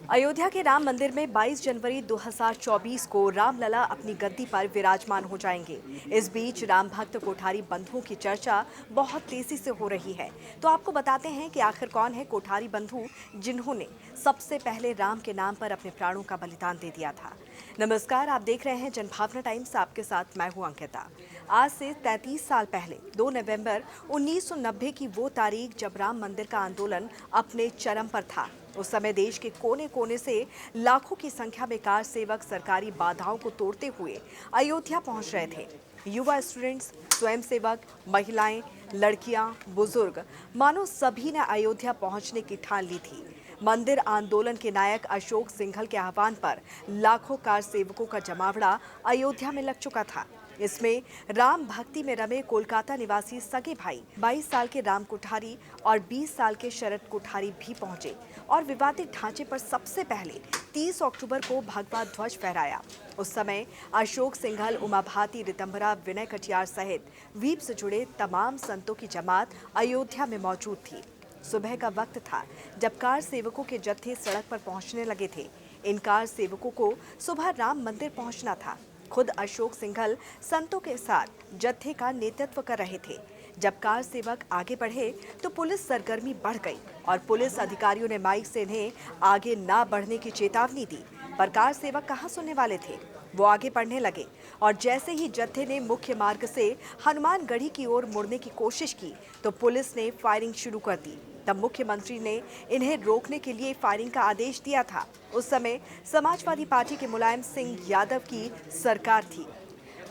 अयोध्या के राम मंदिर में 22 जनवरी 2024 को रामलला अपनी गद्दी पर विराजमान हो जाएंगे। इस बीच राम भक्त कोठारी बंधुओं की चर्चा बहुत तेजी से हो रही है। तो आपको बताते हैं कि आखिर कौन है कोठारी बंधु जिन्होंने सबसे पहले राम के नाम पर अपने प्राणों का बलिदान दे दिया था। नमस्कार, आप देख रहे हैं जनभावना टाइम्स। आपके साथ मैं हूं अंकिता। आज से 33 साल पहले 2 नवंबर 1990 की वो तारीख जब राम मंदिर का आंदोलन अपने चरम पर था। उस समय देश के कोने कोने से लाखों की संख्या में कार सेवक सरकारी बाधाओं को तोड़ते हुए अयोध्या पहुंच रहे थे। युवा स्टूडेंट्स, स्वयंसेवक, महिलाएं, लड़कियां, बुजुर्ग, मानो सभी ने अयोध्या पहुंचने की ठान ली थी। मंदिर आंदोलन के नायक अशोक सिंघल के आह्वान पर लाखों कार सेवकों का जमावड़ा अयोध्या में लग चुका था। इसमें राम भक्ति में रमे कोलकाता निवासी सगे भाई 22 साल के राम कोठारी और 20 साल के शरद कोठारी भी पहुंचे और विवादित ढांचे पर सबसे पहले 30 अक्टूबर को भगवा ध्वज फहराया। उस समय अशोक सिंघल, उमा भारती, रितंबरा, विनय कटियार सहित वीप से जुड़े तमाम संतों की जमात अयोध्या में मौजूद थी। सुबह का वक्त था जब कार सेवकों के जत्थे सड़क पर पहुंचने लगे थे। इन कार सेवकों को सुबह राम मंदिर पहुंचना था। खुद अशोक सिंघल संतों के साथ जत्थे का नेतृत्व कर रहे थे। जब कार सेवक आगे बढ़े तो पुलिस सरगर्मी बढ़ गई और पुलिस अधिकारियों ने माइक से इन्हें आगे ना बढ़ने की चेतावनी दी। पर कार सेवक कहां सुनने वाले थे। वो आगे बढ़ने लगे और जैसे ही जत्थे ने मुख्य मार्ग से हनुमानगढ़ी की ओर मुड़ने की कोशिश की तो पुलिस ने फायरिंग शुरू कर दी। तब मुख्यमंत्री ने इन्हें रोकने के लिए फायरिंग का आदेश दिया था। उस समय समाजवादी पार्टी के मुलायम सिंह यादव की सरकार थी।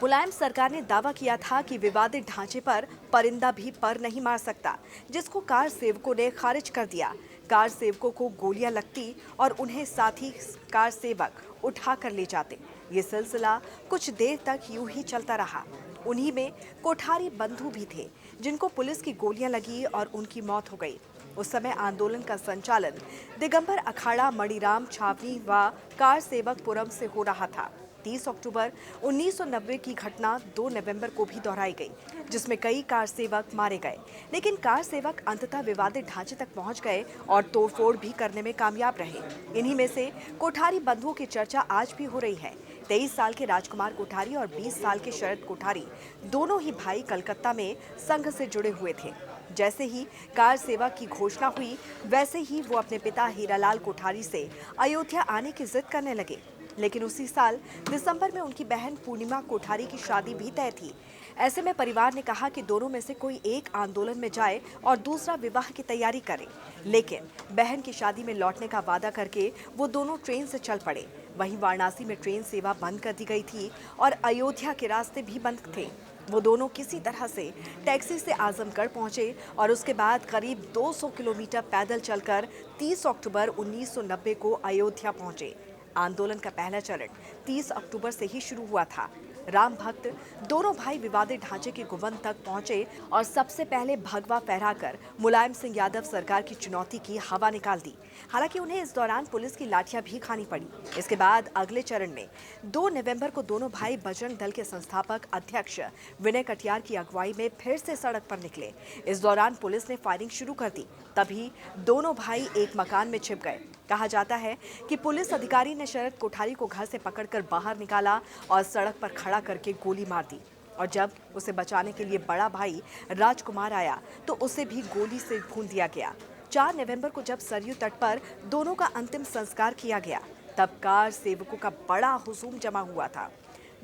मुलायम सरकार ने दावा किया था कि विवादित ढांचे पर परिंदा भी पर नहीं मार सकता, जिसको कार सेवकों ने खारिज कर दिया। कार सेवकों को गोलियां लगती और उन्हें साथी कार सेवक उठा कर ले जाते। ये सिलसिला कुछ देर तक यूं ही चलता रहा। उन्हीं में कोठारी बंधु भी थे जिनको पुलिस की गोलियां लगी और उनकी मौत हो गई। उस समय आंदोलन का संचालन दिगंबर अखाड़ा, मणिराम छावनी व कार सेवकपुरम से हो रहा था। 30 अक्टूबर 1990 की घटना 2 नवंबर को भी दोहराई गई, जिसमें कई कार सेवक मारे गए। लेकिन कार सेवक अंततः विवादित ढांचे तक पहुंच गए और तोड़फोड़ भी करने में कामयाब रहे। इन्हीं में से कोठारी बंधुओं की चर्चा आज भी हो रही है। 23 साल के राजकुमार कोठारी और 20 साल के शरद कोठारी दोनों ही भाई कलकत्ता में संघ से जुड़े हुए थे। जैसे ही कार सेवा की घोषणा हुई, वैसे ही वो अपने पिता हीरालाल कोठारी से अयोध्या आने की जिद करने लगे। लेकिन उसी साल दिसंबर में उनकी बहन पूर्णिमा कोठारी की शादी भी तय थी। ऐसे में परिवार ने कहा कि दोनों में से कोई एक आंदोलन में जाए और दूसरा विवाह की तैयारी करे। लेकिन बहन की शादी में लौटने का वादा करके वो दोनों ट्रेन से चल पड़े। वहीं वाराणसी में ट्रेन सेवा बंद कर दी गई थी और अयोध्या के रास्ते भी बंद थे। वो दोनों किसी तरह से टैक्सी से आजमगढ़ पहुंचे और उसके बाद करीब 200 किलोमीटर पैदल चलकर 30 अक्टूबर 1990 को अयोध्या पहुंचे। आंदोलन का पहला चरण 30 अक्टूबर से ही शुरू हुआ था। राम भक्त दोनों भाई विवादित ढांचे के गुंबद तक पहुंचे और सबसे पहले भगवा फहराकर मुलायम सिंह यादव सरकार की चुनौती की हवा निकाल दी। हालांकि उन्हें इस दौरान पुलिस की लाठियां भी खानी पड़ी। इसके बाद अगले चरण में 2 नवंबर को दोनों भाई बजरंग दल के संस्थापक अध्यक्ष विनय कटियार की अगुवाई में फिर से सड़क पर निकले। इस दौरान पुलिस ने फायरिंग शुरू कर दी। तभी दोनों भाई एक मकान में छिप गए। कहा जाता है कि पुलिस अधिकारी ने शरद कोठारी को घर से पकड़कर बाहर निकाला और सड़क पर खड़ा करके गोली मार दी। और जब उसे बचाने के लिए बड़ा भाई राजकुमार आया तो उसे भी गोली से भून दिया गया। 4 नवंबर को जब सरयू तट पर दोनों का अंतिम संस्कार किया गया, तब कार सेवकों का बड़ा हुजूम जमा हुआ था।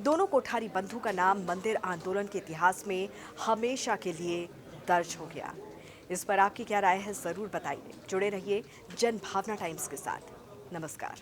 दोनों कोठारी बंधु का नाम मंदिर आंदोलन के इतिहास में हमेशा के लिए दर्ज हो गया। इस पर आपकी क्या राय है, जरूर बताइए। जुड़े रहिए जनभावना टाइम्स के साथ। नमस्कार।